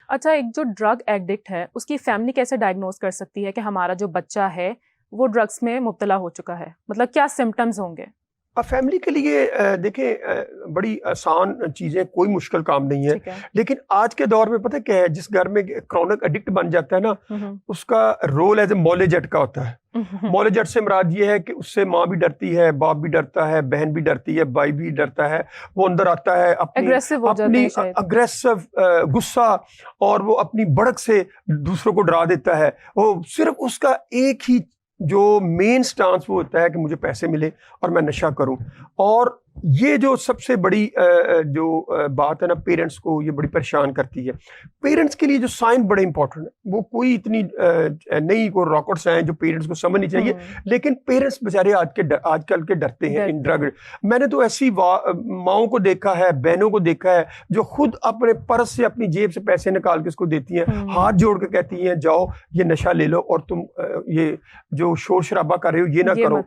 अच्छा, एक जो ड्रग एडिक्ट है उसकी फैमिली कैसे डायग्नोज कर सकती है कि हमारा जो बच्चा है वो ड्रग्स में मुब्तला हो चुका है? मतलब क्या सिम्टम्स होंगे? अब फैमिली के लिए देखें, बड़ी आसान चीज़ें, कोई मुश्किल काम नहीं है। ठीक है। लेकिन आज के दौर में पता है क्या है, जिस घर में क्रॉनिक एडिक्ट बन जाता है ना, उसका रोल एज ए मौलेजट का होता है। मौलेजट से मुराद ये है कि उससे माँ भी डरती है, बाप भी डरता है, बहन भी डरती है, भाई भी डरता है। वो अंदर आता है एग्रेसिव हो जाते हैं शायद। अग्रेसिव गुस्सा, और वो अपनी बढ़क से दूसरों को डरा देता है। वो सिर्फ उसका एक ही जो मेन स्टांस वो होता है कि मुझे पैसे मिले और मैं नशा करूं। और ये जो सबसे बड़ी बात है ना, पेरेंट्स को ये बड़ी परेशान करती है। पेरेंट्स के लिए जो साइन बड़े इंपॉर्टेंट है, वो कोई इतनी नहीं कोई रॉकेट्स हैं जो पेरेंट्स को समझनी चाहिए, लेकिन पेरेंट्स बेचारे आजकल के डरते हैं इन ड्रग। मैंने तो ऐसी माओं को देखा है, बहनों को देखा है, जो खुद अपने पर्स से, अपनी जेब से पैसे निकाल के उसको देती हैं, हाथ जोड़ के कहती हैं जाओ ये नशा ले लो, और तुम ये जो शोर शराबा कर रहे हो ये ना करो।